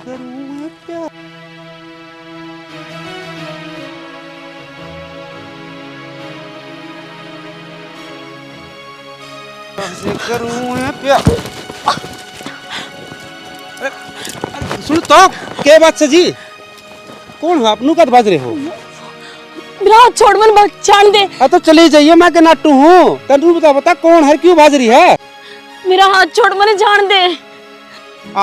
करूं प्यार से करूं प्यार। सुन तो क्या बात से जी कौन हो आप नु कद बाज रहे हो? मेरा हाथ छोड़ मन जान दे। तो चले जाइए मैं के नाटू हूँ तू बता कौन है क्यों बाज रही है? मेरा हाथ छोड़ मन जान दे।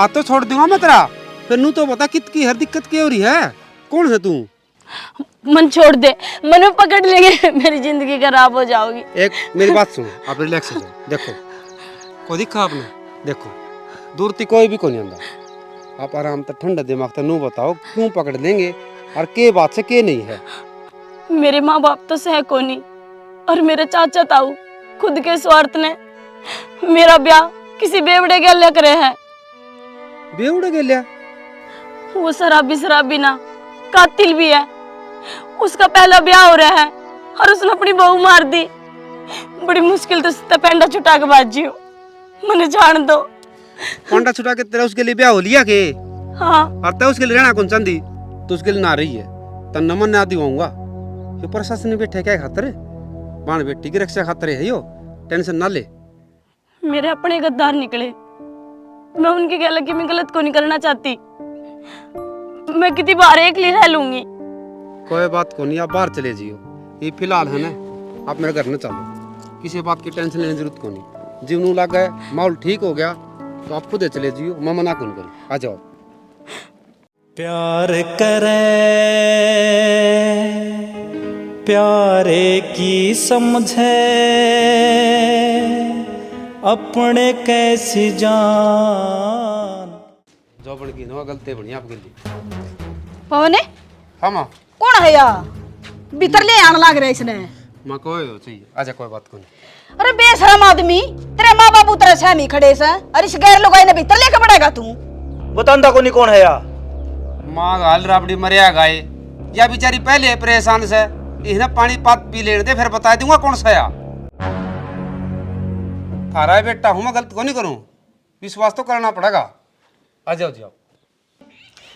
तो छोड़ दूंगा मैं तेरा फिर नू तो बता कित की हर दिक्कत क्या हो रही है कौन है तू? मन छोड़ दे मन में पकड़ लेंगे मेरी जिंदगी खराब हो जाओगी। एक मेरी बात सुनो आप रिलैक्स हो जाओ। देखो कोई दिखा आपने देखो दूर ती कोई भी को नहीं आंदा आप आराम से ठंडा दिमाग से नू बताओ क्यों पकड़ लेंगे और के बात से के नहीं है? मेरे माँ बाप तो सह को नहीं और मेरे चाचा ताऊ खुद के स्वार्थ ने मेरा ब्याह किसी बेवड़े गले करे है। बेवड़े गलिया? वो शराबी ना कातिल भी है। उसका पहला ब्याह हो रहा है और उसने अपनी बहू मार दी। बड़ी मुश्किल तो पेंडा छुटा के बाजी हो मैंने जान दो। पेंडा छुटा के तेरा उसके लिए ब्याह हो लिया के? हाँ और तय उसके लिए रहना कौन चांदी तो उसके लिए ना रही है तब नमन ना दिवाऊंगा। ये प्रशासन ने बैठे क्या खातर बाण बेटी की रक्षा खातर है यो टेंशन ना ले। मेरे अपने गद्दार निकले मैं उनकी गल की मैं गलत को नहीं करना चाहती। मैं कितनी बार एक लिए रह लूंगी। कोई बात को नहीं आप बाहर चले जियो ये फिलहाल है ना आप मेरे घर में चलो किसी बात की टेंशन लेने की जरूरत को नहीं। जीवनू लग गए माहौल ठीक हो गया तो आप खुद चले जियो मैं मना कौन करूँ आ जाओ। प्यार करे प्यारे की समझे अपने कैसी जान जो बन की नो गलती बनी आपके लिए। पवन हाँ माँ कौन है या भीतर ले आने लग रहा है इसने? माँ कोई हो चाहिए आजा कोई बात को नहीं। अरे बेशरम आदमी तेरे माँ बाप तेरे सहमी खड़े से अरे इस गैर लुगाई ने भीतर लेके पड़ेगा तू? बतांदा को नहीं कौन है या? माँ गाल राबड़ी मरिया गाय या बेचारी पहले परेशान से इन्हें पानी पात पी लेने दे फिर बता दूंगा कौन सा या। थारा बेटा हूँ मैं गलत को नहीं करूँ विश्वास तो करना पड़ेगा आ जाओ जाओ।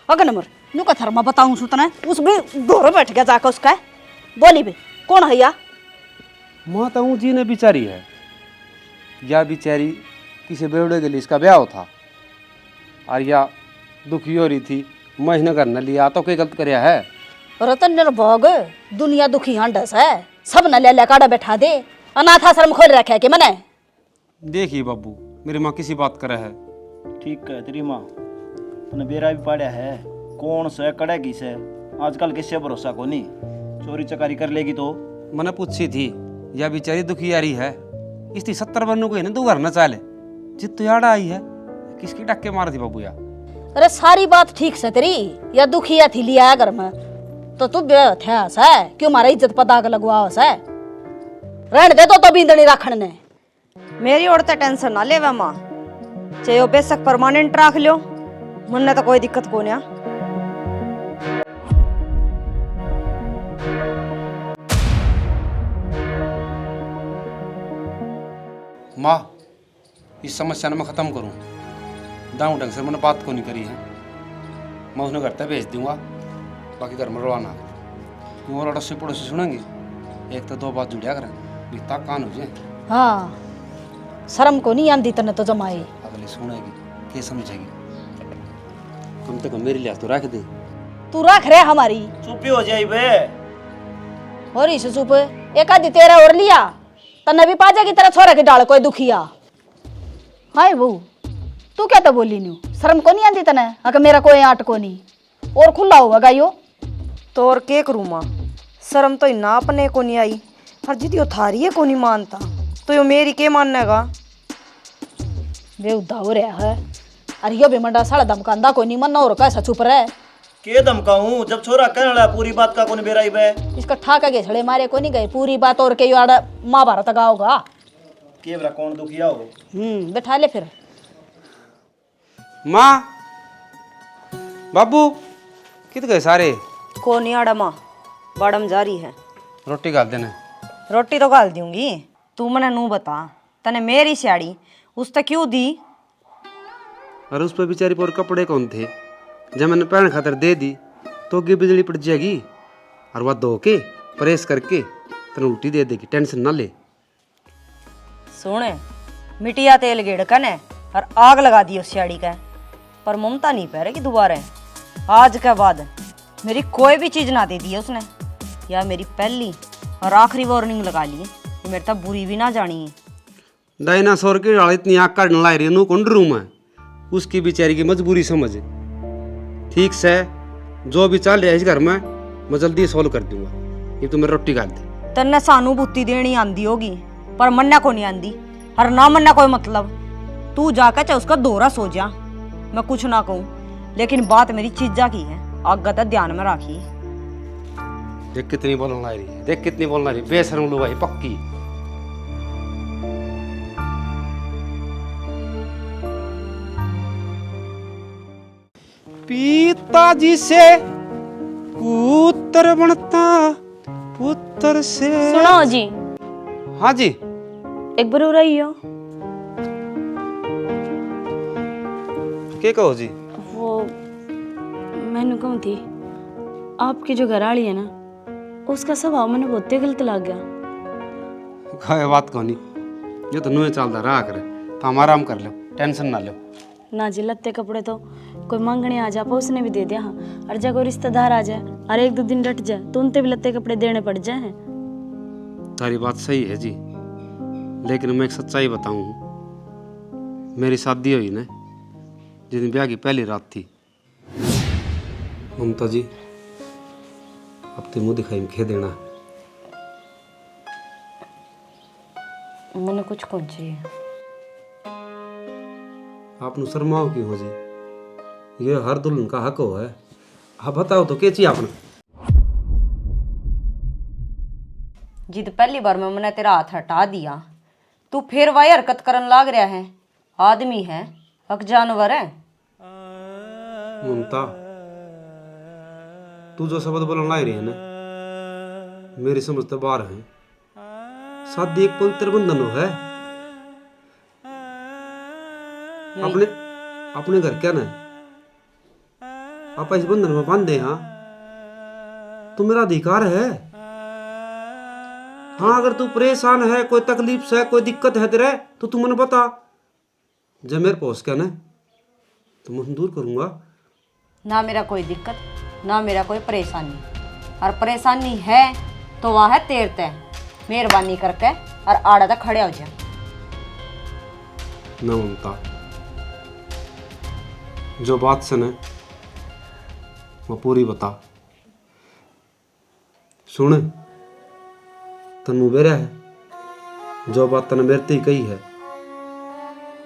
अगर नंबर नु का थरमा बताऊं सुतना उस भी घोर बैठ गया जाकर उसका बोली बे कौन है या? माँ तो हूँ जी ने बिचारी है या बेचारी किसी बेवड़े के लिए इसका ब्याह था और या दुखी हो रही थी महीने घर न लिया तो कोई गलत कराया है? रतन निर्भोग दुनिया दुखी हंडस है सब न ले ले काड़ा बैठा दे अनाथ आश्रम खोल रखे के मने। देखिए बाबू मेरी माँ किसी बात करे है। ठीक है तेरी माँ तूने बेरा भी पाड़ा है कौन से कड़ेगी से आजकल किससे भरोसा को नहीं चोरी चकारी कर लेगी तो। मैंने पूछी थी या बेचारी दुखी आ रही है इसकी 70 बनने को है ना तू घर न चाले जित तो याद आई है किसकी टक्के मार थी बाबू या? अरे सारी बात ठीक से तेरी या दुखिया थी लिया घर में तो तू बेहस है क्यों मारा इज्जत पता के लगवाओ है रहने दे तो बींदनी राखण ने। मेरी ओर तो टेंशन ना ले माँ चाहे वो बेशक परमानेंट रख लो मुन्ने तो कोई दिक्कत को नहीं। माँ इस समस्या ने मैं ख़त्म करूँ दाऊ ढंग से मैंने बात को नहीं करी है मैं उसने घर तक भेज दूंगा बाकी घर में रवाना क्यों और अड़ोसी पड़ोसी सुनेंगे एक तो दो बात जुड़िया करें बीता कान हो जाए। हाँ शर्म को नहीं आंदी तने तो जमाई अगली सुनेगी क्या समझेगी कम से कम मेरे लिए तो रख दे। तू रख रहे हमारी चुपी हो जाए बे और इस चुप एक आदि तेरा और लिया तने भी पाजा की तरह छोरा के डाल कोई दुखिया हाय वो तू क्या तो बोली न्यू शर्म को नहीं आंदी तने अगर मेरा कोई आट को नहीं और खुला होगा गायो तो और के करूँ माँ शर्म तो इना अपने को नहीं आई और जिदी वो थारी है को नहीं मानता तो यो मेरी के मानने का बेउदा हो रहा है। अरे यो बेमंडा साला धमकांदा कोई नहीं मन और कैसा चुप रहे के धमकाऊं जब छोरा कहने लगा पूरी बात का कौन बेराई बे इसका ठाका के छड़े मारे को नहीं गए पूरी बात और के यो महाभारत गाओगा के बरा कौन दुखिया हो। बैठा ले फिर। माँ बाबू कित गए सारे? को नहीं आड़ा माँ बाड़म जारी है रोटी गाल देना। रोटी तो गाल दूंगी तू मने नू बता तने मेरी स्याड़ी उस तक क्यों दी? और उस पर बेचारी पर कपड़े कौन थे जब मैंने पैन खातर दे दी तो की बिजली पड़ जाएगी और वह धो के प्रेस करके तेन उल्टी दे देगी, टेंशन ना ले। सुन, मिटिया तेल गेड़का ने और आग लगा दी उस साड़ी का, पर ममता नहीं पहरेगी दोबारा। आज के बाद मेरी कोई भी चीज ना दे दी उसने, या मेरी पहली और आखिरी वार्निंग लगा ली कि मेरे तक बुरी भी ना जानी है। डायनासोर की डाल इतनी आग काटने ला रही है, कौन रूम है उसकी बेचारी की मजबूरी समझ। ठीक से जो भी चल रहा है इस घर में मैं जल्दी सॉल्व कर दूंगा, ये तो मेरी रोटी खा दे। तन्ने सहानुभूति देनी आंदी होगी पर मन्ना को नहीं आंदी, और ना मन्ना कोई मतलब। तू जाकर चाहे उसका दौरा सो जा, मैं कुछ ना कहूँ, लेकिन बात मेरी चीजा की है, आगे तक ध्यान में रखी। देख कितनी बोलने ला रही है, देख कितनी बोलने रही, बेशरम लोग भाई पक्की। पिताजी से पुत्र बनता, पुत्र से। सुनो जी, हाँ जी। एक बार हो रही हो क्या कहो जी? वो मैंने कहूँ थी, आपकी जो घरवाली है ना, उसका स्वभाव मैंने बहुत ही गलत लग गया। काय बात को नहीं, ये तो नुए चलता रहा करे, तो हम आराम कर लो, टेंशन ना लो। ना जी, लत्ते कपड़े तो कोई मांगने आ जाए उसने भी दे दिया। हाँ, और जब कोई रिश्तेदार आ जाए और एक दो दिन रट जाए तो उनते भी लत्ते कपड़े देने पड़ जाए। तारी बात सही है जी, लेकिन मैं एक सच्चाई बताऊं, मेरी शादी हुई ना जिस दिन ब्याह की पहली रात थी, ममता जी अब तो मुँह दिखाई खे देना। मैंने कुछ कौन चाहिए। आपनु शर्माओ क्यों हो जी, ये हर दुल्हन का हक हो है। आप बताओ तो क्या चाहिए आपने? जिद पहली बार में मैंने तेरा हाथ हटा दिया, तू फिर वही हरकत करन लाग रहा है। आदमी है अक जानवर है। ममता तू जो शब्द बोलने लाई रही है ना, मेरी समझ तो बाहर है। शादी एक पवित्र बंधन हो है। अपने अपने घर क्या ना आप इस बंधन में बांधे, हाँ तो मेरा अधिकार है। हाँ अगर तू परेशान है, कोई तकलीफ से, कोई दिक्कत है तेरे, तो तू मुझे बता, जब मेरे पास क्या ना तो मैं दूर करूंगा। ना मेरा कोई दिक्कत, ना मेरा कोई परेशानी, और परेशानी है तो वह है तेर तय। मेहरबानी करके और आड़ा तक खड़े हो जा। ना ममता, जो बात सुने वो पूरी बता। सुन, तनु बेरा है, जो बात तने मेरे ते ही कही है।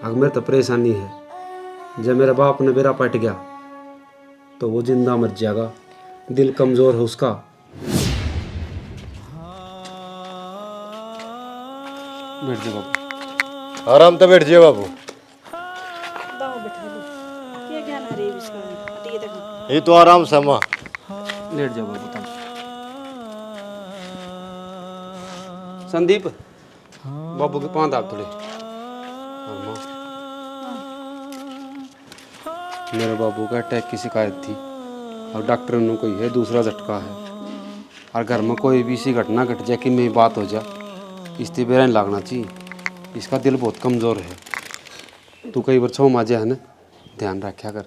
अगर मेरे तो परेशानी है, जब मेरे बाप ने बेरा पट गया तो वो जिंदा मर जाएगा, दिल कमजोर है उसका। बैठ जा बाबू। आराम तो बैठ जाइए बाबू। ये तो आराम से माँ। लेट जाओ बाबू। तुम संदीप बाबू के पांव दाब थोड़े। और माँ, मेरे बाबू का अटैक की शिकायत थी और डॉक्टर ने कोई है दूसरा झटका है, और घर में कोई भी सी घटना घट जाए कि मेरी बात हो जाए, इससे बेरा नहीं लागना चाहिए। इसका दिल बहुत कमज़ोर है। तू कई बार छो माजे है ना, ध्यान रखा कर।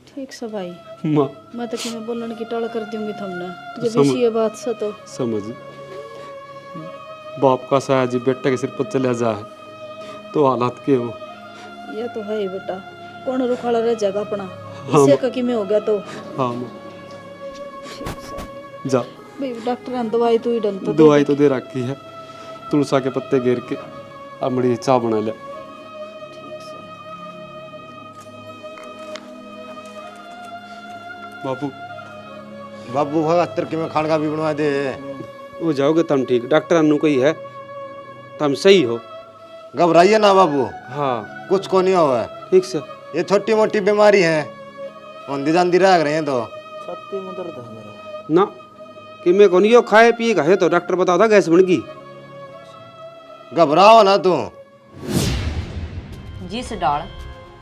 ठीक से भाई, माँ मैं तो कि मैं बोलने की टाल कर दूंगी तुमने, तो जब इसी ये बात से तो समझ, बाप का साया जी बेटे के सिर पर चला जाए तो हालात के हो। ये तो है ही बेटा, कौन रुखाड़ा रह जाएगा अपना, इससे का कि में हो गया तो। हाँ माँ जा, भाई डॉक्टर ने दवाई तो ही डलता, दवाई तो दे रखी है, तुलसा के पत्ते घेर के अमड़ी चाय बना ले। बाबू बाबू भगत के में खाना भी बनवा दे। वो जाओगे तुम ठीक, डॉक्टर अनु कोई है तुम सही हो। घबराइए ना बाबू, हाँ कुछ को नहीं हुआ। ठीक से, ये छोटी मोटी बीमारी है, औंधी जांधी रह रहे हैं तो। छाती में दर्द है मेरा। ना कि मैं कौन यो खाए पिए है तो डॉक्टर बता था गैस बन गई। घबराओ ना तू। जिस डाल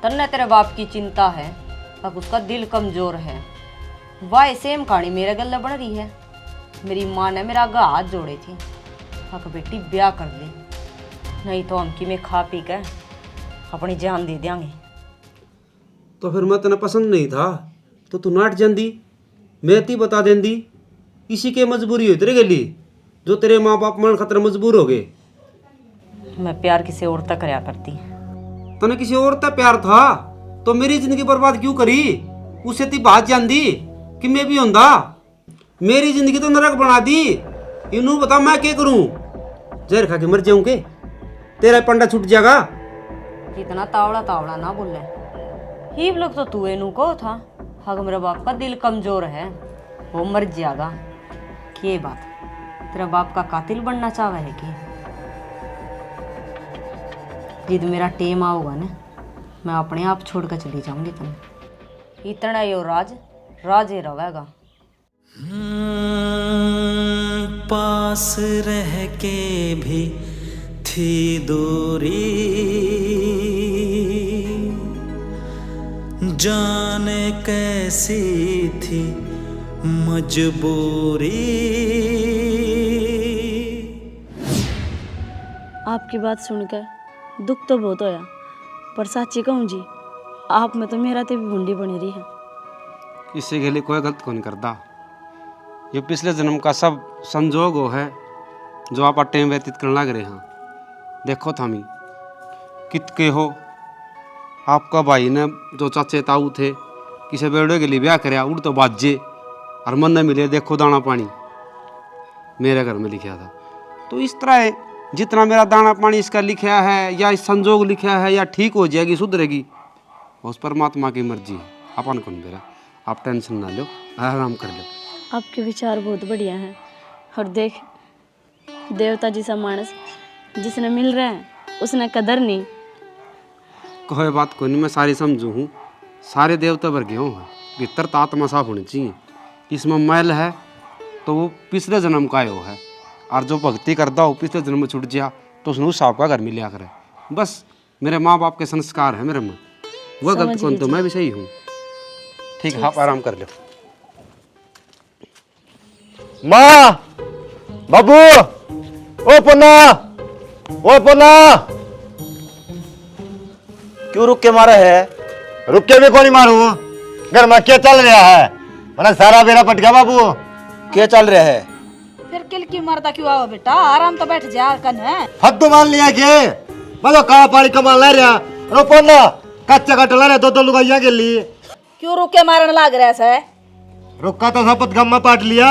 तन्ने तेरे बाप की चिंता है, अब उसका दिल कमजोर है। वाह सेम कहानी मेरे गले बन रही है। मेरी माँ ने मेरा आगा हाथ जोड़े थे, हक बेटी ब्याह कर ले, नहीं तो हमकी में खा पी कर अपनी जान दे देंगे। तो फिर मैं तेना पसंद नहीं था तो तू नाट जांदी, मैं ती बता देंदी। इसी के मजबूरी हो तेरे गली जो तेरे माँ बाप मन खतर मजबूर हो गए। मैं प्यार किसी और तक करया करती। तने किसी और तक प्यार था तो मेरी जिंदगी बर्बाद क्यों करी? उसे ती बात जानदी कि मैं भी होंदा। मेरी जिंदगी तो नरक बना दी। इनू बता मैं क्या करूं? जहर खा के मर जाऊं के? तेरा पंडा छूट जाएगा। इतना तावड़ा तावड़ा ना बोले। ही लोग तो तू एनू को था, हग मेरा बाप का दिल कमजोर है, वो मर जाएगा। ये बात तेरा बाप का कातिल बनना चाह है कि? जिद मेरा टेम आओगा ना, मैं अपने आप छोड़ कर चली जाऊंगी तुम्हें। इतना यो राज राज ही रहेगा। पास रह के भी थी दूरी, जाने कैसी थी मजबूरी। आपकी बात सुनकर दुख तो बहुत होया, पर साची कहूँ जी, आप में तो मेरा ते भी भुंडी बनी रही है। इससे के लिए कोई गलत कौन करता। ये पिछले जन्म का सब संजोग हो है जो आप टाइम व्यतीत करने लग रहे हैं। देखो थामी कितके हो, आपका भाई ने जो चाचे ताऊ थे किसी बेड़े के लिए ब्याह कराया, उड़ तो बाजे और मन न मिले। देखो दाना पानी मेरे घर में लिखा था। तो इस तरह है, जितना मेरा दाना पानी इसका लिखा है या इस संजोग लिखा है या ठीक हो जाएगी सुधरेगी, उस परमात्मा की मर्जी है। अपन कौन मेरा, आप टेंशन ना लो, आराम कर लो। आपके विचार बहुत बढ़िया हैं। और देख, देवता जैसा मानस जिसने मिल रहा है उसने कदर नहीं। कोई बात को नहीं, मैं सारी समझू हूँ। सारे देवता वर्ग हूँ, भीतर तो आत्मा साफ होनी चाहिए। इसमें मैल है तो वो पिछले जन्म का हो है, और जो भक्ति करता हो पिछले जन्म में छूट गया तो उसने उस सांप का घर में लिया करे। बस मेरे माँ बाप के संस्कार है मेरे में, वह गलत कौन तो मैं भी सही हूँ। ठीक है, आप आराम कर लो। माँ, बाबू, ओ पुन्ना, ओ पुन्ना। क्यों रुक के मारा है? रुक के भी कौन मारू? घर में क्या चल रहा है? मैंने सारा बेरा पट गया बाबू। क्या चल रहा है? फिर किल की मरदा क्यों आओ बेटा, आराम तो बैठ जा कन है। हद मान लिया के मैं तो काला पानी कमा ला रहा। रो पुन्ना कच्चा कट ला रहा, दो लुगाइया के लिए। क्यों रुक के मारन लाग रहा है? रुका तो शपथ गम में पाट लिया।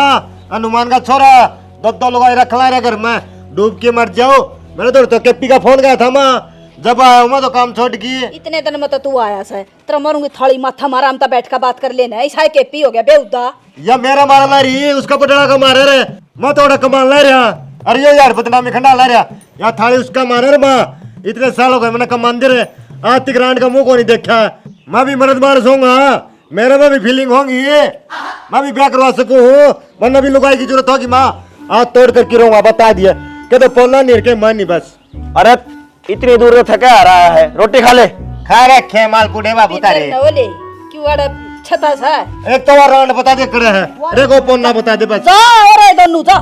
हनुमान का छोरा दो लुगाई रख ला रहा घर में, डूब के मर जाओ। मैंने तो केपी का फोन गया था माँ, जब आया मैं तो काम छोड़ की। इतने दिन में तो तू आया है, तेरा मरूंगी थाली माथा मारा, हम तो बैठ कर बात कर लेना। ऐसा केपी हो गया बेउदा। या मेरा मारा ला रही, उसका पटड़ा का मारे रे, मैं थोड़ा कमाल ला रहा। अरे यो यार बदनामी खंडा ला रहा, या थाली उसका मारे रे माँ। इतने साल हो गए मैंने कमान दे रहे, आज तक रांड का मुंह को नहीं देखा। मैं भी मर्द मार सोऊंगा, मेरे में भी फीलिंग होंगी, मैं भी ब्याह करवा सकूं। वरना भी लुगाई की जरूरत होगी माँ, आज तोड़ करके रहूंगा। बता दिया कि तो पोलना नहीं के मान नहीं बस। अरे इतनी दूर तो थका आ रहा है, रोटी खा ले। खा रखे मालपुड़े बाबू तारे। क्यों अरे छता सा एक तो राउंड बता दे करे है, रे को पोलना बता दे बस। जा और दोनों जा।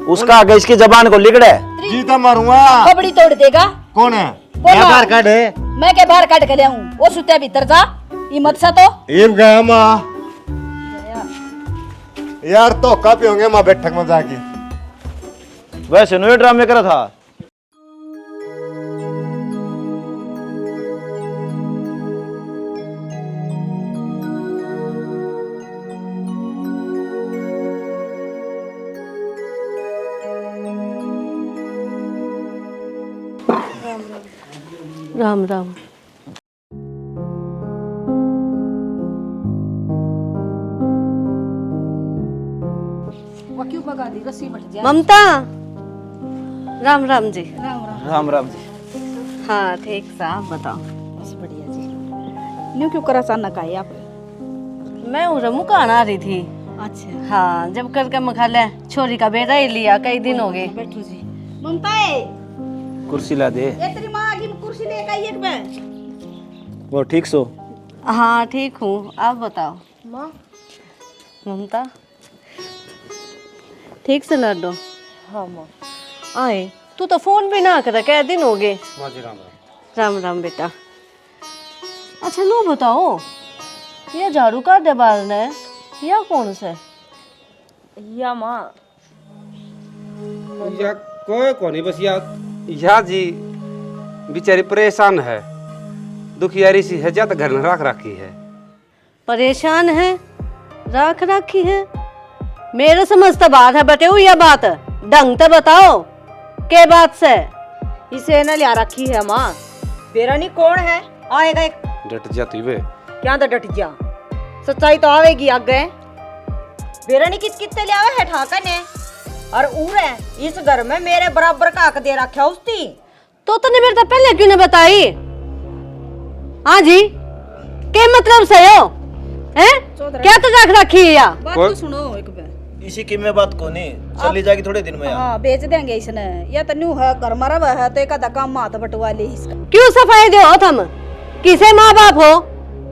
उसका आगे इसकी जबान को लिगड़े। जीता मारूंगा। खबड़ी तोड़ देगा। कौन है? बोला। बाहर काट है। मैं के बाहर काट के ले आऊं, वो सुते भीतर जा। हिम्मत सा तो इब गया माँ यार, तो कब होंगे माँ बैठक में जाके। वैसे नो ड्रामे करा था। राम राम। वो क्यों भगा दी? रस्सी मट जा। ममता, राम राम जी। राम राम जी। हाँ ठीक सा, आप बताओ। बस बढ़िया जी। न्यू क्यों करा अचानक आई आप? मैं उरमू का आ रही थी। अच्छा हाँ, जब करके मखाले छोरी का बेटा ही लिया, कई दिन हो गए। बैठो जी। ममता कुर्सी ला दे। ये तेरी माँ की कुर्सी लेके आई एक बार। वो ठीक सो। हाँ ठीक हूँ, आप बताओ। माँ ममता। ठीक से लाडो। हाँ माँ। आए तू तो फोन भी ना करा, कै दिन हो गए। माँ जी राम राम। राम राम बेटा। अच्छा लो बताओ, ये झाड़ू का दे बाल ने या कौन से? या माँ या कोई को नहीं, बस या जी बेचारी परेशान है, दुखियारी सी है, ज्यादा घर में राख रखी है। परेशान है, राख रखी है। मेरे समझता बात है बटे यह बात ढंग से बताओ के बात से। इसे न लिया रखी है माँ। तेरा नहीं कौन है आएगा एक। डट जा तू बे। क्या तो डट जा, सच्चाई तो आवेगी आगे। बेरा नहीं किस कितने लिया है ठाका ने, और उर है इस घर में मेरे बराबर का हक दे रखा उसती। तो तूने मेरे तो पहले क्यों नहीं बताई? हाँ जी, के मतलब से हो हैं? क्या तो रख रखी है या? बात तो सुनो एक बार। इसी की मैं बात को नहीं चली जाएगी थोड़े दिन में। हाँ बेच देंगे इसने, या तो न्यू है घर मरा हुआ है तो एक आधा काम माथ बटवा ले इसका। क्यों सफाई दे हो तुम? किसे माँ बाप हो?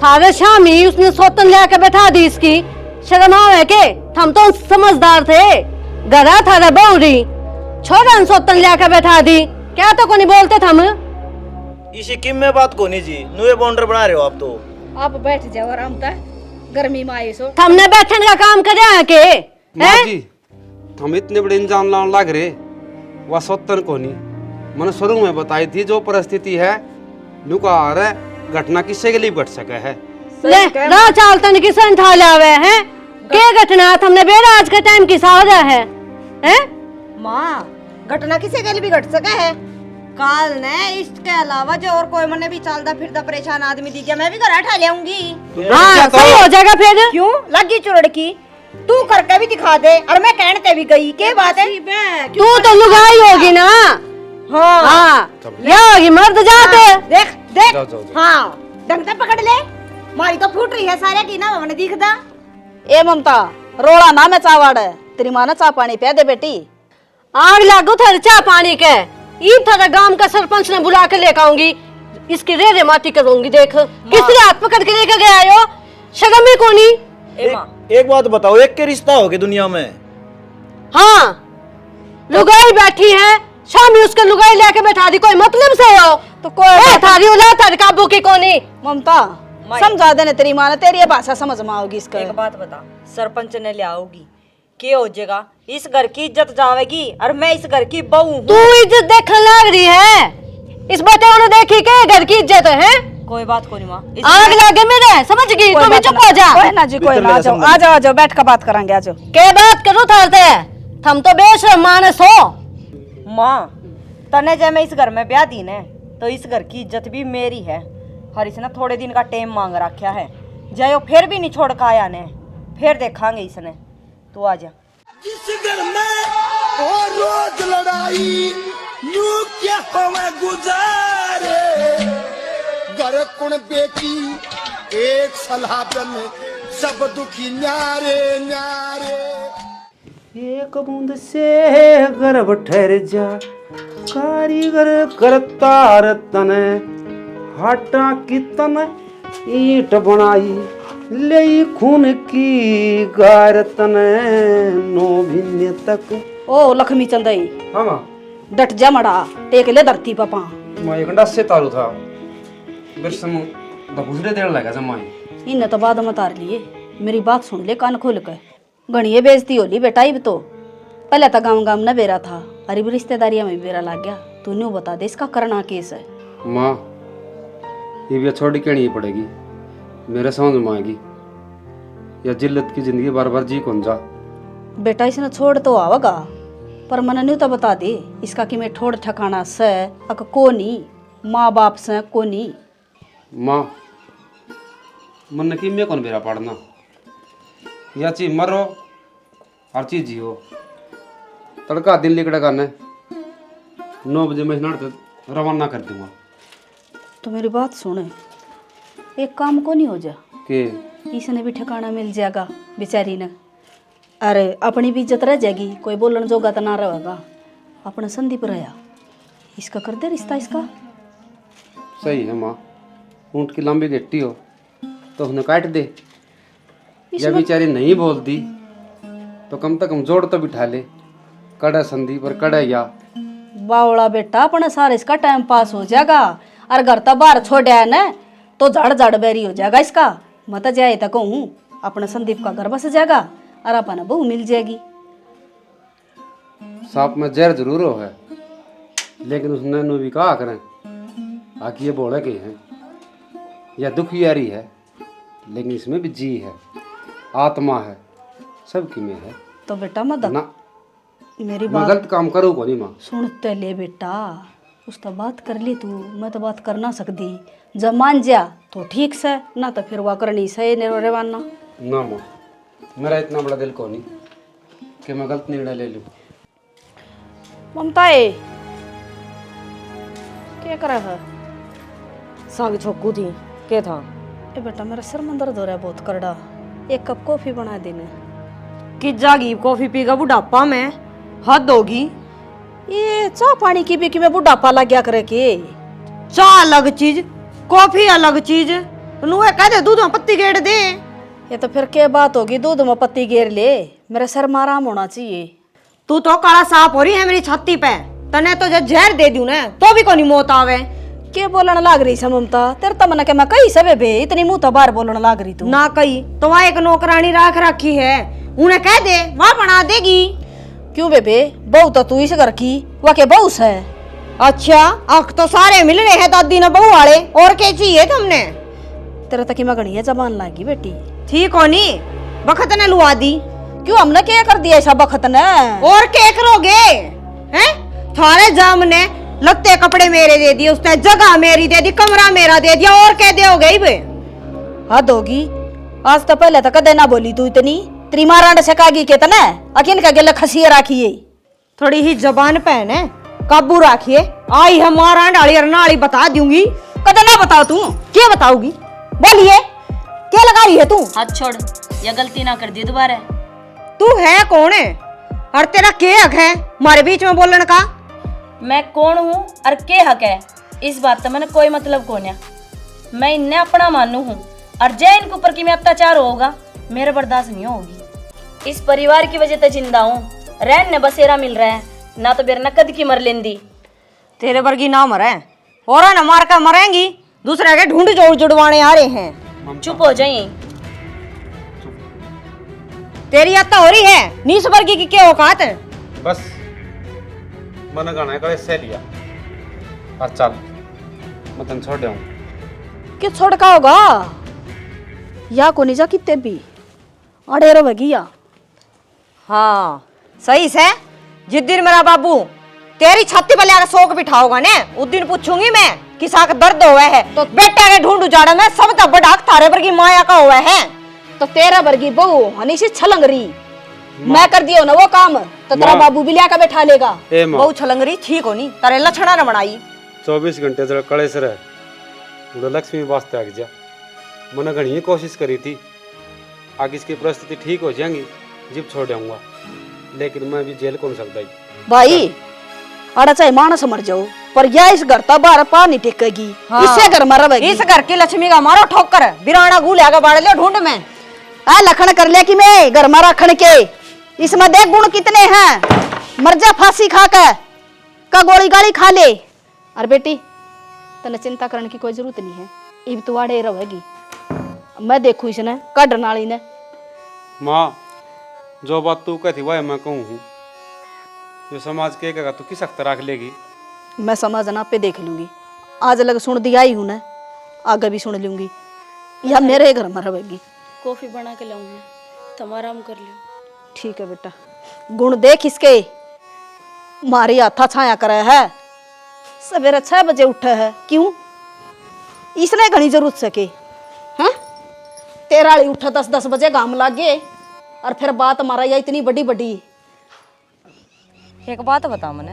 थारे शामी उसने सोतन लेके बैठा दी इसकी, शर्म आवे के? हम तो समझदार थे, घरा थारा बहुरी छोरा ने सोतन लेके बैठा दी, क्या तो को नहीं बोलते थम? इसी की मैं बात को नहीं जी, नुए बाउंड्री बना रहे हो आप तो। आप बैठ जाओ आराम से, गर्मी में आए सो। हमने बैठने का काम करे है के? माँ जी हम इतने बड़े इंजाम लाने लग रहे, वह सत्तर को नहीं, मैंने शुरू में बताई थी जो परिस्थिति है नुकार है, घटना किससे के लिए घट सके है। ले राह चालतन किसन था लावे हैं के घटना हमने बेरा आज के टाइम की सावधा है हैं? माँ घटना किसे के लिए भी घट सका है। काल ने इसके अलावा जो और कोई मने भी चलता फिरता परेशान आदमी दिखे मैं भी घर उठा ले आऊंगी। हाँ सही हो जाएगा फिर। क्यों लगी चुरड़ की? तू करके भी दिखा दे, और मैं कहने भी गई के बात है। तू तो लुगाई होगी ना। हाँ हाँ क्या होगी, मर्द जाते। देख देख। जाओ, जाओ, जाओ। हाँ ढंग से पकड़ ले, मारी तो फूट रही है सारे की ना मैंने दिखदा। ए ममता रोड़ा ना मैं चावाड़ है, तेरी माँ ने चा पानी पिया दे बेटी। आग लागू थारे चाह पानी के, ईद थारा गांव का सरपंच ने बुला के लेकर आऊंगी, इसकी रे माटी करूंगी। देख किसने हाथ पकड़ के लेकर गया हो, शर्म ही कोनी। एक बात बताओ, एक के रिश्ता हो गया दुनिया में? हाँ लुगाई बैठी है, शामी उसके लुगाई लेके बैठा दी, कोई मतलब से हो तो कोई थारी औलाद थारी काबू की कोनी। ममता समझा देने तेरी माँ ने, तेरी ये भाषा समझ में आओगी इसका। एक बात बता, सरपंच ने ले आओगी क्या हो जाएगा? इस घर की इज्जत जाएगी, और मैं इस घर की बहू हूँ। तू इज्जत देखने लग रही है, इस बेटे ने देखी के घर की इज्जत है? कोई बात को नहीं माँ। आग लगे मेरे, समझ गई? तू भी चुप हो जा। कोई ना जी कोई ना, आ जाओ आ जाओ आ जाओ, बैठ कर बात करेंगे, आ जाओ। के बात करो थारते, हम तो बेशरम मानस हो। माँ तने जब मैं इस घर में ब्याह दी ने, तो इस घर की इज्जत भी मेरी है। हर इसने थोड़े दिन का टाइम मांग रखा है, जयो फिर भी नहीं छोड़ का आया ने, फिर देखांगे इसने। तू आ जा। जिस घर में हो रोज लड़ाई, यूं क्या हमें गुजारे, घर कुण बेटी एक सलाह में सब दुखी न्यारे न्यारे। एक बूंद से गर्भ ठहर जा, कारीगर करता रतन, हाटा की तन ईट बनाई, ले खून की गारतन, नो भिन्न तक। ओ लक्ष्मी चंदई हाँ माँ। डट जा मड़ा, टेक ले धरती पापा। मैं एक घंटा से तारू था, बिरसम दूसरे देर लगा जमाई। इन्हें तो बाद में तार लिए, मेरी बात सुन ले कान खोल के। घणिये बेइज्जती होली बेटा, इब तो पहले तो गाँव गाँव न बेरा था, अरे रिश्तेदारियां में बेरा लग गया। तू न्यू बता दे इसका करना केस है। माँ ये भी छोड़ी कहनी पड़ेगी, मेरे समझ में आएगी, या जिल्लत की जिंदगी बार बार जी कौन जा। बेटा इसने छोड़ तो आवेगा, पर मन न्यू तो बता दे इसका कि मैं ठोड़ ठकाना से अक कोनी, माँ बाप से कोनी। माँ मन की मैं कौन बेरा पड़ना, या चीज मरो हर चीज जियो। तड़का दिन लिकड़ा करना 9 बजे मैं नड़ रवाना कर दूंगा। तो मेरी बात सुने, एक काम को नहीं हो जा कि इसने भी ठिकाना मिल जाएगा बेचारी ने, अरे अपनी भी इज्जत रह जाएगी, कोई बोलन जोगा तो ना रहेगा। अपने संदीप रहा, इसका कर दे रिश्ता इसका। सही है माँ, ऊँट की लंबी गिट्टी हो, तो उन्हें काट दे। या बेचारी नहीं बोलती तो कम से कम जोड़ तो बिठा ले, कड़ा संधि पर कड़ा या। बावड़ा बेटा अपने सारे इसका टाइम पास हो जाएगा, और घर तो बाहर छोड़ा है ना तो जड़ जड़ बेरी हो जाएगा इसका। मत जाए तो कहूँ अपने संदीप का घर बस जाएगा और अपना बहू मिल जाएगी। सांप में जहर जरूर हो है, लेकिन उसने नु भी कहा करें आखिर ये बोले के हैं या दुखियारी है, लेकिन इसमें भी जी है, आत्मा है, सबकी में है। तो बेटा मत ना मेरी मैं बात गलत काम करूँ को नहीं माँ। सुनते ले बेटा, उस तो बात कर ली तू, मैं तो बात कर ना सकती। जब मान जा तो ठीक से, ना तो फिर वह करनी सही रेवाना। ना माँ, मेरा इतना बड़ा दिल को नहीं कि मैं गलत निर्णय ले लूँ। ममता क्या कर रहा है? साग छोकू थी के था। ए बेटा मेरा सिर में दर्द हो रहा है बहुत करड़ा, एक कप कॉफी बना देने। कि जागी कॉफी पीगा बुढ़ापा में, हद होगी। ये चाह पानी की भी कि मैं बुढ़ापा लग गया करे के। चाह अलग चीज, कॉफी अलग चीज। नुए कह दे दूध में पत्ती गेड़ दे। ये तो फिर क्या बात होगी, दूध में पत्ती गेर ले, मेरा सर में आराम होना चाहिए। तू तो काला सांप हो रही है मेरी छाती पे, तने तो जहर दे दूं ना तो भी कोनी मौत आवे। के बोलने लाग रही है ममता? तेरे तो मन के मैं कही सबे बे इतनी मुंह तो बाहर बोलने लाग रही तू। ना कही तो वहाँ एक नौकरानी राख रखी है, उन्हें कह दे वहाँ बना देगी। क्यों बेबे, बहू तो तू इस घर की, वह के बहू है। अच्छा अख तो सारे मिल रहे हैं दादी न बहू वाले, और क्या चाहिए तुमने? तेरे तक मैं गणिया जबान लागी बेटी। ठीक हो नी बखत ने लुआ दी। क्यों हमने क्या कर दिया ऐसा बखत ने? और क्या करोगे हैं? थारे जाम ने लगते कपड़े मेरे दे दिए, उसने जगह मेरी दे दी, कमरा मेरा दे दिया, और क्या दोगे बे? हद होगी, आज तो पहले तो कदे ना बोली तू इतनी। तेरी मारांड से कागी के तना अकिन का गेले खसिए राखिए। थोड़ी ही जबान पहन है, काबू रखिए। आई है मारा डाली और नाली बता दूंगी। कदे ना बताओ तू, क्या बताओगी? बोलिए क्या लगा रही है तू? हाथ छोड़, या गलती ना कर दी दोबारा। तू है कौन है और तेरा क्या हक है हमारे बीच में बोलने का? मैं कौन हूँ और के हक है, इस बात का मैंने कोई मतलब कौन है। मैं इन्हें अपना मानू हूँ और जय इनके ऊपर की में अत्याचार होगा मेरे बर्दाश्त नहीं होगी। इस परिवार की वजह से जिंदा हूँ, रहन ने बसेरा मिल रहा है, ना तो बेर नकद की मर लेंदी। तेरे वर्गी ना मरे और ना मार कर मरेंगी, दूसरे के ढूंढ जोड़ जुड़वाने आ रहे हैं। चुप हो जाइए। तेरी हत्या हो रही है, नीच वर्गी की क्या औकात है? बस मन गाना का इससे लिया और चल मैं तन छोड़ दूँ। कि छोड़ का होगा या को नहीं जा कितने भी अड़े रो भगिया। हाँ सही से, जिस दिन मेरा बाबू तेरी छाती पर लेकर सोक बिठाओगा ने, उस दिन पूछूंगी मैं किसा का दर्द हुआ है। तो बेटा के ढूंढ उजाड़ा में सब तब बड़ा थारे पर की माया का हुआ है। तो तेरा वर्गी बहू हनी से छलंग रही, मैं कर दिया ना वो काम तो तेरा बाबू भी लिया बैठा लेगा। बहु छलंगरी ठीक होनी, तारे लक्षणा न बनाई। 24 घंटे जरा कड़े से रहे, उधर लक्ष्मी वास्ते आ जा। मैंने घनी कोशिश करी थी, आगे इसकी परिस्थिति ठीक हो जाएंगी जिप छोड़ जाऊंगा, लेकिन मैं भी जेल कौन सकता ही। भाई अड़ा चाहे मानस मर जाओ पर या इस घर तो बार पा नहीं टेकेगी। हाँ। इससे घर मर रही। इस घर की लक्ष्मी का मारो ठोकर, बिराना गूलिया का बाड़ ले ढूंढ में। आ लखन कर ले कि मैं घर में रखन के, इसमें देख गुण कितने हैं। मर जा फांसी खा कर का गोली गाली खा ले। अरे बेटी तने चिंता करने की कोई जरूरत नहीं है, इब तू आड़े रहेगी, मैं देखू इसने कढ़ नाली ने। माँ जो बात तू कहती वह मैं कहूँ हूँ, जो समाज के कहेगा तू किस हक रख लेगी। मैं समझ ना पे देख लूंगी, आज लग सुन दिया ही हूं ना, आगे भी सुन लूंगी, या मेरे घर में रहेगी। कॉफी बना के लाऊंगी, तुम आराम कर लो। ठीक है बेटा, गुण देख इसके, मारी हाथा छाया करे है, सवेरे 6 बजे उठे है, क्यों इसने घनी जरूरत सके हैं? तेरा वाली उठा 10-10 बजे घाम लाग गए और फिर बात मारा या इतनी बड़ी बड़ी। एक बात बता मने,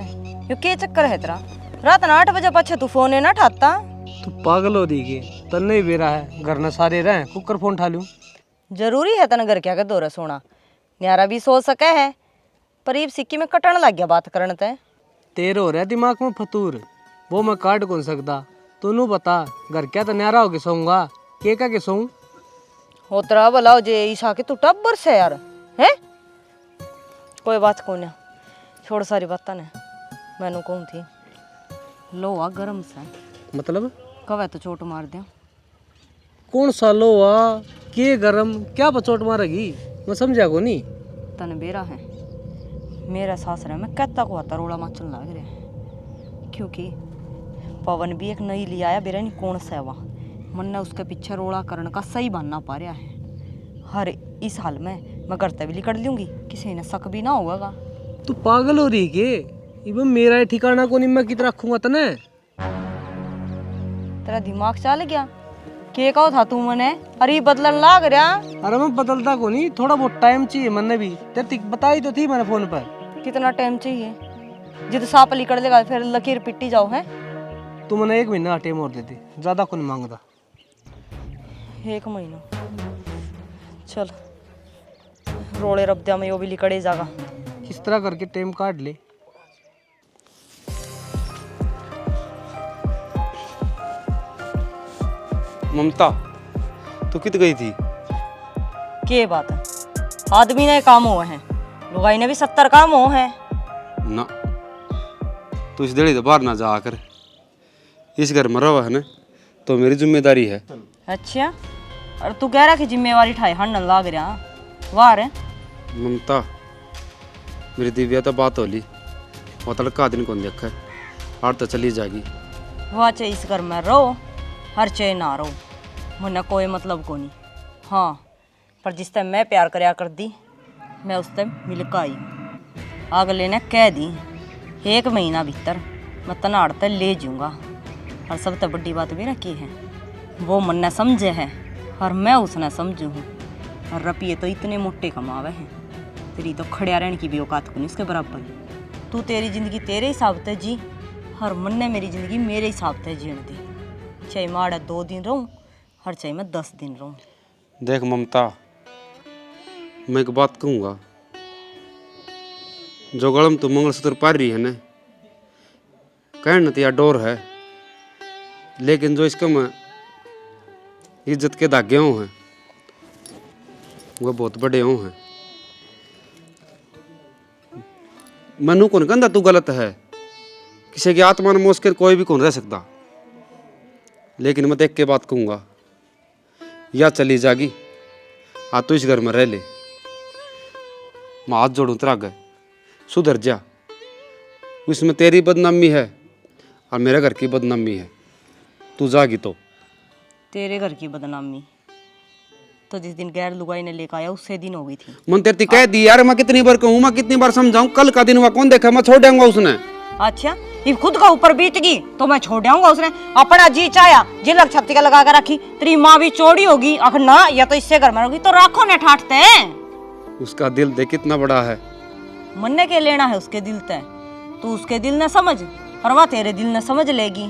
यो के चक्कर है तेरा? रात 8 बजे पछे तू फोन ना उठाता? तू पागल हो दी के तन नहीं बेरा है, घर न सारे रहे कुकर फोन उठा लूं। जरूरी है तन घर क्या के दौरे सोना, न्यारा भी सोच सके है, पर ये सिक्की में कटन लग गया बात करने ते। तेरे हो रहा दिमाग में फतूर, वो मैं काट कौन सकता। तू बता घर क्या तो न्यारा होके सोऊंगा, के का के सोऊं? होतरा भला हो जे ईसा के तू टब्बर से यार है। कोई बात को ना, छोड़ सारी बात ने। मैनू कहूँ थी लोहा गरम सा मतलब कवे तो चोट मार दे। कौन सा लोहा के गरम क्या बचोट मारेगी, मैं समझा को नहीं। तन बेरा है मेरा सासरा में कहता को आता रोड़ा माचन लाग रहा है, क्योंकि पवन भी एक नई लिया आया बेरा नहीं कौन सा वहाँ मन ने उसके पीछे रोड़ा करने का सही बनना पा रहा है। हर इस हाल में मैं करते भी कर लूंगी, किसी ने शक भी ना होगा। तू पागल हो रही के, इब मेरा ठिकाना को नहीं मैं कितना रखूंगा तने। तेरा दिमाग चल गया के कहो था तू मने, अरे बदलन लाग रहा। अरे मैं बदलता को नहीं, थोड़ा बहुत टाइम चाहिए मैंने भी, तेरे बताई तो थी मैंने फोन पर। कितना टाइम चाहिए, जिद सांप लिकड़ लेगा फिर लकीर पिट्टी जाओ है। तू मैंने 1 महीना टाइम और देती, ज्यादा को नहीं मांगता। 1 महीना चल रोड़े रब्दिया में यो भी लिकड़े जागा। इस तरह करके टाइम काट ले। ममता तू कित गई थी? के बात है, आदमी ने काम हुए हैं, लुगाई ने भी 70 काम हुए हैं ना। तू इस देड़ी तो बाहर ना जा कर, इस घर में रहा है ना तो मेरी जिम्मेदारी है। अच्छा, और तू कह रहा कि जिम्मेवारी ठाई हंडन लाग रहा वाह रे। ममता मेरी दिव्या तो बात होली, वो तड़का दिन कौन देखा है, और तो चली जाएगी। वाह चाहे इस घर में रहो हर चाहे ना रहो, मुझे कोई मतलब को नहीं। हाँ पर जिस टाइम मैं प्यार करया कर दी मैं उस टाइम मिल आई। अगले ने कह दी 1 महीना भीतर मैं तनाड़ ते ले जाऊँगा। और सबसे बड़ी बात भी रखी है, वो मन ने समझे है और मैं उसने समझू हूँ। और रुपये तो इतने मोटे कमावे हैं, तेरी तो खड़िया रहने की भी औकात को नहीं उसके बराबर। तू तेरी ज़िंदगी तेरे हिसाब से जी और मन ने मेरी ज़िंदगी मेरे हिसाब से जीने दी। चाहे माड़ा 2 दिन रहूँ और चाहे मैं 10 दिन रहूँ। देख ममता, मैं एक बात कहूँगा, जो गलम तू मंगलसूत्र पार रही है ना, कहना तो यार डोर है, लेकिन जो इसके में इज्जत के धागे हों हैं वो बहुत बड़े हों हैं। मनु कौन कहता तू गलत है, किसी की आत्मा में मोस कर कोई भी कौन रह सकता। लेकिन मैं देख के बात कहूँगा, या चली जागी आ तू इस घर में रह ले, मैं हाथ जोड़ूं तेरा गए सुधर जा। इसमें तेरी बदनामी है और मेरे घर की बदनामी है, तू जागी तो। तेरे घर की बदनामी तो जिस दिन गैर लुगाई ने लेकर आया उससे दिन हो गई थी। मन तेरी कह दी यार, मैं कितनी बार कहूँ, मैं कितनी बार समझाऊं, कल का दिन हुआ कौन देखा, मैं छोड़ दूंगा उसने। अच्छा ये खुद का ऊपर बीत गई तो मैं छोड़ दूंगा उसने, अपना जी चाया जी लग छत्ती का लगा कर रखी। तेरी माँ भी चोरी होगी अगर ना, या तो इससे घर में होगी तो राखो ने ठाटते हैं। उसका दिल देख कितना बड़ा है, मन्ने के लेना है उसके दिल तय, तू उसके दिल ने समझ और वह तेरे दिल ने समझ लेगी।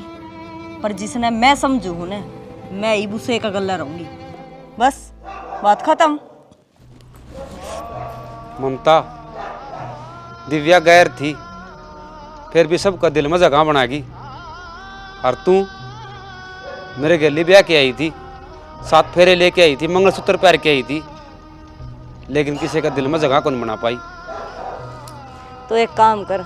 पर जिसने मैं समझू हूं ने, मैं ही बुसे का गल्ला रहूंगी, बस बात खत्म। ममता दिव्या गैर थी, फिर भी सबका दिल में जगह बनाएगी। और तू मेरे गली ब्याह के आई थी, 7 फेरे लेके आई थी, मंगलसूत्र पहन के आई थी, लेकिन किसी का दिल में जगह कौन बना पाई। तो एक काम कर,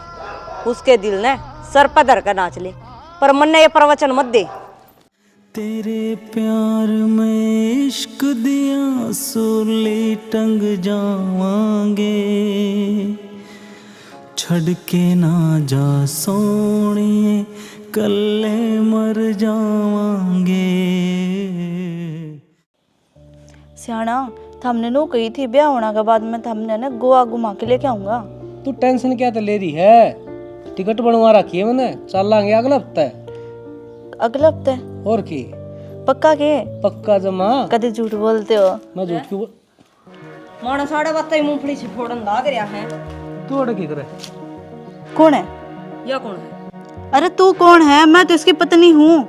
उसके दिल ने सर पर धर कर नाच ले, पर मन ने ये प्रवचन मत दे। तेरे प्यार में इश्क दिया सूली टंग जावांगे, छड़ के ना जा सोनिए कल्ले मर जावांगे। सियाना हमने नो कही थी ब्याह होने के बाद में हमने ना गोवा घुमा के लेके आऊंगा। तू टेंशन क्या तो ले रही है, टिकट बनवा रखी है मैंने, चल लांगे अगला हफ्ता। अगले हफ्ते? और की पक्का के? पक्का जमा। कदे झूठ बोलते हो? मैं झूठ क्यों मोड़ा 12:30 मूंगफली से फोड़न लाग रहा है। तू अड़ की करे? कौन है? या कौन है? अरे तू कौन है? मैं तो इसकी पत्नी हूँ।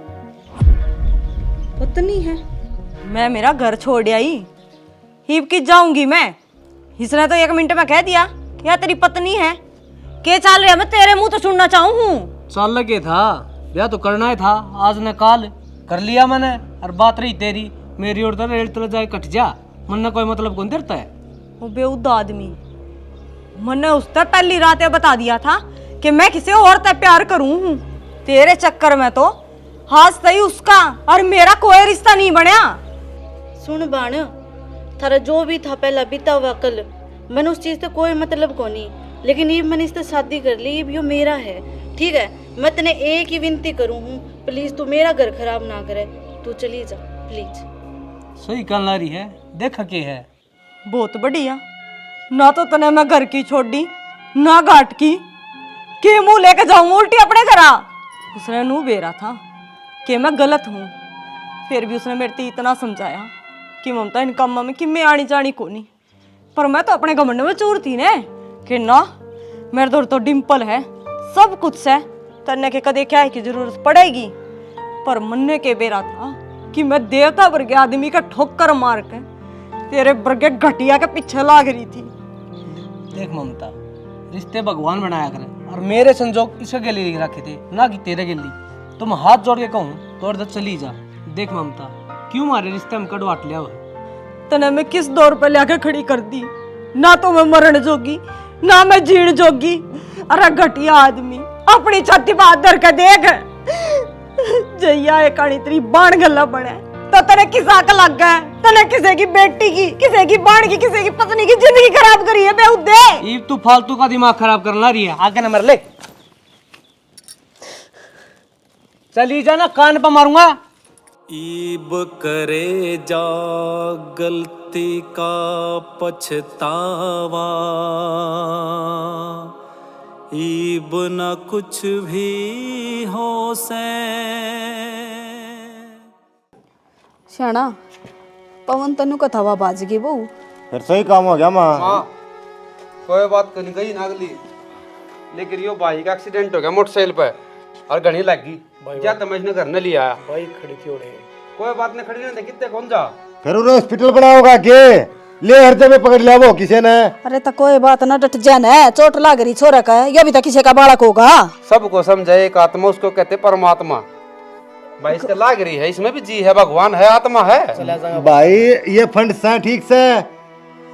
पत्नी है? मैं मेरा घर छोड़ आई, हिप की जाऊंगी मैं। इसने तो 1 मिनट में कह दिया क्या तेरी पत्नी है। के चल रहा है, मैं तेरे मुंह तो सुनना चाहूँ हूँ। चल लगे था, ब्याह तो करना ही था, आज ने काल कर लिया मैंने। और बात रही तेरी, मेरी और तेरे रेल तले जाए कट जा। मन्ना कोई मतलब कौन देता है? वो बेउद्दा आदमी, मैंने उससे पहली रात ये बता दिया था कि मैं किसी और से प्यार करूं हूं। तेरे चक्कर में तो हाथ सही उसका और मेरा कोई रिश्ता नहीं बनया। सुन बाण, थारा जो भी था पहला बीता हुआ कल, मैंने उस चीज से कोई मतलब को नहीं, लेकिन ये मैंने इससे शादी कर ली, ये मेरा है, ठीक है। मैं तेने एक ही विनती करूं हूँ, प्लीज तू मेरा घर खराब ना करे, तू चली जा प्लीज। सही कान ला रही है, देखा के है। बहुत बढ़िया, ना तो तने मैं घर की छोड़ी ना घाट की, के मुंह लेके जाऊं उल्टी अपने घरा। उसने नू बेरा था कि मैं गलत हूँ, फिर भी उसने मेरे से इतना समझाया कि ममता इन कामों में कि मैं आनी जानी को नहीं। पर मैं तो अपने घमंड में चूर थी ने कि ना मेरे दौर तो डिम्पल है, सब कुछ है, तन्ने के कदे क्या है की जरूरत पड़ेगी। पर मन्ने के बेरा था कि मैं देवता वर्गे आदमी का ठोकर मार के तेरे वर्गे घटिया के पीछे लाग रही थी। देख ममता, रिश्ते भगवान बनाया करे और मेरे संजोग इसके के लिए रखे थे, ना कि तेरे के लिए। तो मैं हाथ जोड़ के कहूँ तो अर्ध चली जा। देख ममता, क्यों मारे रिश्ते में कड़वाट लिया हुआ? तने मैं किस दौर पे लाके खड़ी कर दी, ना तो मैं मरण जोगी ना मैं जीण जोगी। अरे घटिया आदमी, अपनी छाती पे हाथ धर के देख, जैया एक कहानी तेरी बाण गला बने तो तने किस आक लग गए? तने किसी की बेटी की, किसी की बाण की, किसी की पत्नी की जिंदगी खराब करी है बेहुदे। ईब तू फालतू का दिमाग खराब करना रही है, आगे न मर ले। चली जा ना, कान पे मारूंगा। ईब करे जा गलती का पछतावा, ईब न कुछ भी हो से। श्याणा, पवन तनु का थवा बाज गई बहू। फिर सही काम हो गया माँ। माँ कोई बात नहीं गई ना अगली, लेकिन यो भाई का एक्सीडेंट हो गया मोटरसाइकिल पे और घनी लग गई। क्या तमजने घर न लिया आया भाई खड़ी थी ओढ़े। कोई बात नहीं, खड़ी नहीं कितने कौन जा फिर उन्हें हॉस्पिटल बनाओगा के ले हर जगह पकड़ लिया वो किसी ने। अरे तो कोई बात ना, डट जाना है, चोट लाग रही छोरा का, ये भी तो किसी का बालक होगा। सबको समझे, एक आत्मा उसको कहते परमात्मा। भाई इसके लाग रही है, इसमें भी जी है, भगवान है, आत्मा है। भाई ये फंड से ठीक से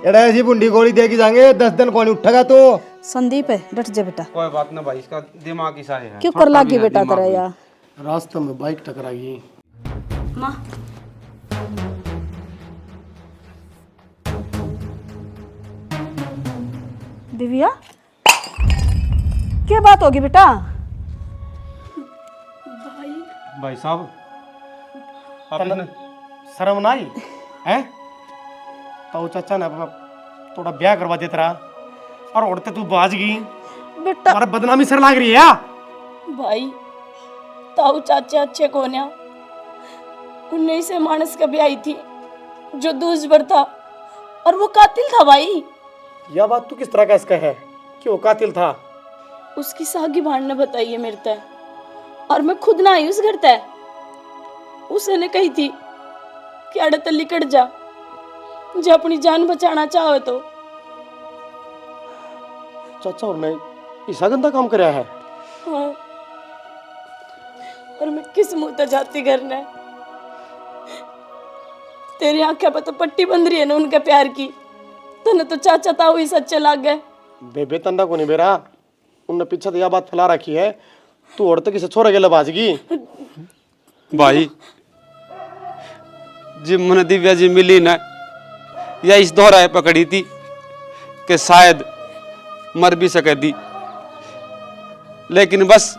एड़ा ऐसी बुंडी गोली देगी जाएंगे, 10 दिन कौन उठेगा तो। संदीप है, डट जा बेटा। कोई बात ना भाई, इसका दिमाग ही सारे है। क्यों कर लागी बेटा तेरा यार? रास्ते में बाइक टकरा गई। माँ दिव्या, क्या बात होगी बेटा? भाई साहब आपने शर्म ना आई है? तो चाचा ने अपना थोड़ा ब्याह करवा देता रहा और उड़ते तू बाज गई। बेटा तुम्हारा बदनामी सर लाग रही है या? भाई ताऊ चाचे अच्छे कोन्या, उन्नीस से मानस कभी आई थी जो दूसबर था और वो कातिल था। भाई यह बात तू किस तरह का इसका है कि वो कातिल था? उसकी सागी भाण ने बताई है मेरे तय, और मैं खुद ना आई उस घर तय। उसने कही थी कि अड़े तल्ली कट जा, जो अपनी जान बचाना चाहो तो। चाचा और ने ऐसा गंदा काम कराया है? हाँ, और मैं किस मुंह तक जाती घर ने? तेरी आंखें पे तो पट्टी बंध रही है ना उनके प्यार की, तने तो चाचा ताऊ ही सच्चे लाग गए। बेबे तंडा को नहीं बेरा, उनने पीछे तो यह बात फैला रखी है तू औरत किसे छोरे के लबाजगी। भाई जी मन दिव्या जी मिली ना, या इस दोहराए पकड़ी थी कि शायद मर भी सके दी, लेकिन बस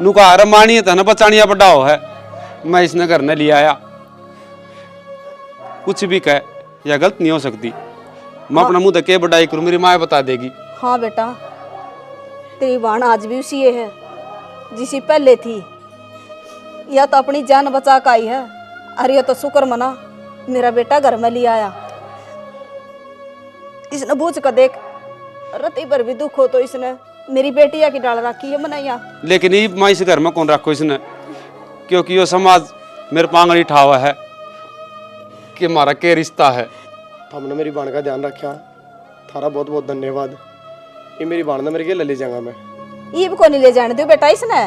नुका रमानी था ना बचानिया बड़ा हो है। मैं इसने घर न लिया आया, कुछ भी कहे या गलत नहीं हो सकती। मैं अपना मुंह के बढ़ाई करूं, मेरी माँ बता देगी। हाँ बेटा, तेरी बाण आज भी उसी है जिसी पहले थी। यह तो अपनी जान बचा का आई है, अरे तो शुक्र मना मेरा बेटा घर में ले आया। इसने बूझ कर देख, रति पर भी दुख हो तो इसने मेरी बेटिया की डाल रखी है मनैया। लेकिन ये माँ इस घर में कौन रखो इसने, क्योंकि यो समाज मेरे पांगड़ी ठावा है कि हमारा के रिश्ता है। हमने मेरी बाण का ध्यान रखा, थारा बहुत बहुत धन्यवाद। ये मेरी बाण ने मेरे के ले जाऊंगा मैं। ये भी को नहीं ले जाने दो बेटा, इसने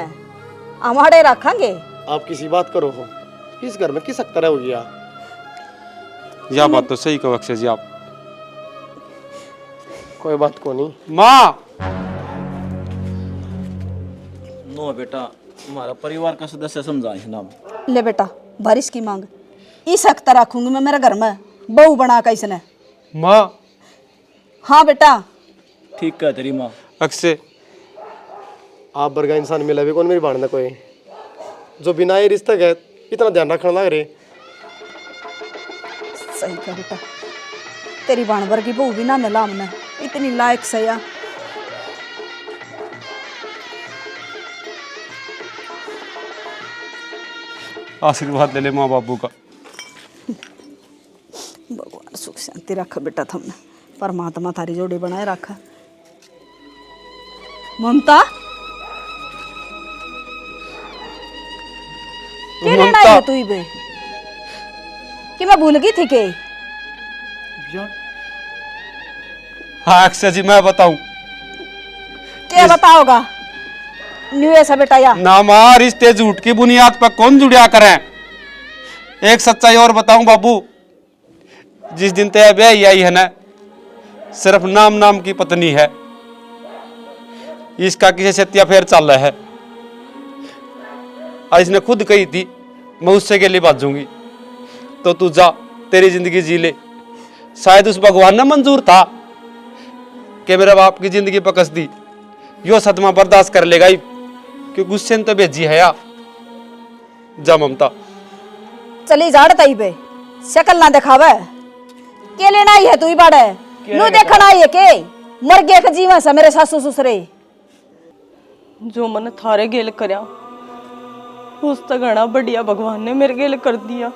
हमारे रखेंगे। आप किसी बात करो हो, इस घर में किस तरह हो गया? यह बात तो सही कहो अक्षय जी आप। कोई बात को नहीं। माँ नो बेटा, हमारा परिवार का सदस्य समझा इस नाम। ले बेटा बारिश की मांग इस हक तरह रखूंगी मैं मेरे घर में बहू बना का इसने। माँ। हाँ बेटा। ठीक है तेरी माँ। अक्षय आप बर्गा इंसान मिला भी कौन मेरी भाड़ना कोई जो बिना ये रिश्ता गए इतना ध्यान रखने लग रहे। सही कहा बेटा, तेरी बाणभर की बहू भी ना मिला हमने इतनी लायक सया। आशीर्वाद ले ले माँ बाबू का। भगवान सुख शांति रखा बेटा तुमने, परमात्मा थारी जोड़ी बनाए रखा। ममता क्या लेना है तू बे कि मैं भूल गई थी के? हाँ अक्षय जी मैं बताऊं। क्या बताओगा? न्यू ऐसा बेटा या ना माँ, रिश्ते झूठ की बुनियाद पर कौन जुड़िया करें। एक सच्चाई और बताऊं बाबू, जिस दिन तेरा ब्याह आई है ना, सिर्फ नाम नाम की पत्नी है, इसका किसी से अफेयर चल रहा है। और इसने खुद कही थी मैं उससे के लिए बाजूंगी, तो तू जा तेरी जिंदगी जी ले। शायद उस भगवान ने मंजूर था कि मेरे बाप की जिंदगी पकस दी, यो सदमा बर्दाश्त कर लेगा ही, क्योंकि गुस्से ने तो भेजी है या। जा ममता चली जाड़ तई पे शक्ल ना दिखावे के लेना ही है तू ही बाड़े नु देखना आई है के मर गए के जीवन से मेरे सासू ससुरे। जो मन थारे गेल करया उस तो घना बढ़िया भगवान ने मेरे गेल कर दिया।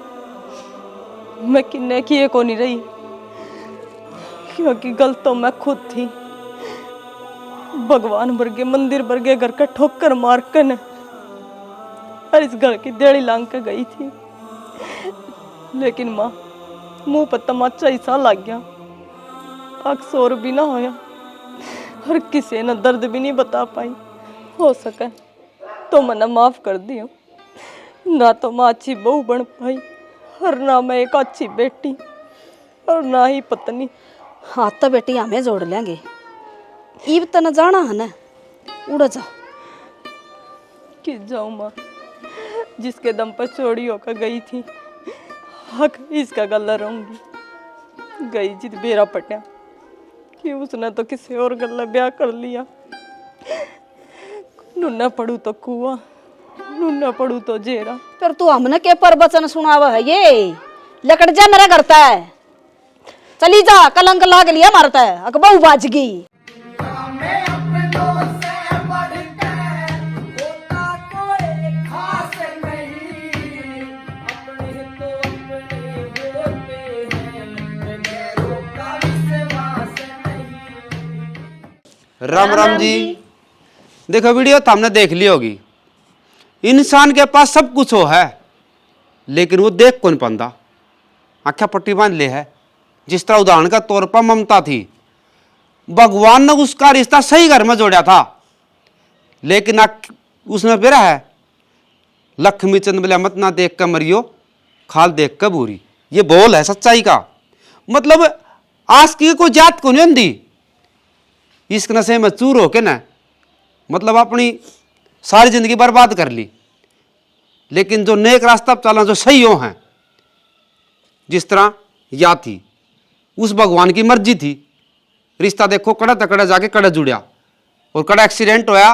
मैं किन्ने किए को नहीं रही, क्योंकि गलत तो मैं खुद थी। भगवान वर्गे मंदिर वर्गे घर का ठोकर मार कर और इस घर की देड़ी लांग के गई थी। लेकिन माँ मुंह पर तमाचा ऐसा लग गया, अक्सर भी ना होया और किसी ने दर्द भी नहीं बता पाई। हो सके तो मना माफ कर दियो, ना तो मैं अच्छी बहू बन पाई और ना मैं एक अच्छी बेटी और ना ही पत्नी। हाथ तो बेटी हमें जोड़ लेंगे, ईब तो न जाना है ना, उड़ जा। कि जाऊँ माँ, जिसके दम पर चोरी होकर गई थी, हक इसका गला रहूंगी। गई जित बेरा पटिया कि उसने तो किसी और गला ब्याह कर लिया। नुन्ना पड़ू तो कुआ, नुन्ना पड़ू तो जेरा। फिर तू हमने के पर बचन सुनावा है ये लकड़ जा मेरा करता है। चली जा, कलंक लाग लिया मारता है अकबऊ बाज गई। राम राम जी। देखो वीडियो तो हमने देख ली होगी। इंसान के पास सब कुछ हो है, लेकिन वो देख कौन पाता, आख्या पट्टी बांध ले है। जिस तरह उदाहरण का तौर पर ममता थी, भगवान ने उसका रिश्ता सही घर में जोड़ा था, लेकिन उसने बेरा है लक्ष्मी चंद बोले मत ना देख कर मरियो, खाल देख कर बुरी। ये बोल है सच्चाई का। मतलब आज की कोई जात को नहीं होती, इस नशे में चूर होके ना मतलब अपनी सारी जिंदगी बर्बाद कर ली। लेकिन जो नेक रास्ता पर चलना, जो सही हो हैं, जिस तरह या थी उस भगवान की मर्जी थी। रिश्ता देखो कड़ा तकड़ा जाके कड़ा जुड़िया और कड़ा एक्सीडेंट होया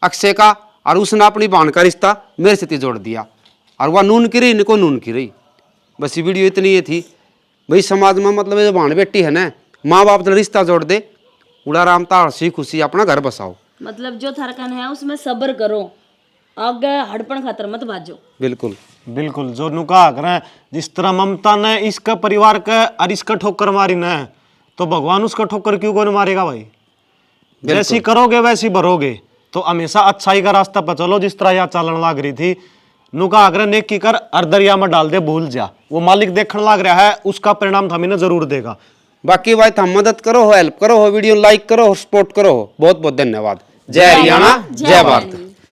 अक्षय का, और उसने अपनी बहन का रिश्ता मेरे से जोड़ दिया, और वह नून की रही इनको नून की रही। बस ये वीडियो इतनी ये थी भाई, समाज में मतलब जो बहन बेटी है ना, माँ बाप ने रिश्ता जोड़ दे, उड़ा राम था हंसी खुशी अपना घर बसाओ। मतलब जो थरकन है उसमें सब्र करो, आगे हड़पन खातर मत भाजो। बिल्कुल बिल्कुल जो नुका करें, जिस तरह ममता ने इसका परिवार का और इसका ठोकर मारी न, तो भगवान उसका ठोकर क्यों कौन मारेगा भाई। जैसी करोगे वैसी भरोगे, तो हमेशा अच्छाई का रास्ता पर चलो। जिस तरह यहाँ चालन लाग रही थी, नुका अगर नेक की कर और दरिया में डाल दे भूल जा, वो मालिक देखने लग रहा है, उसका परिणाम हमें जरूर देगा। बाकी भाई हम मदद करो, हेल्प करो, वीडियो लाइक करो, सपोर्ट करो। बहुत बहुत धन्यवाद। जय हरियाणा, जय भारत।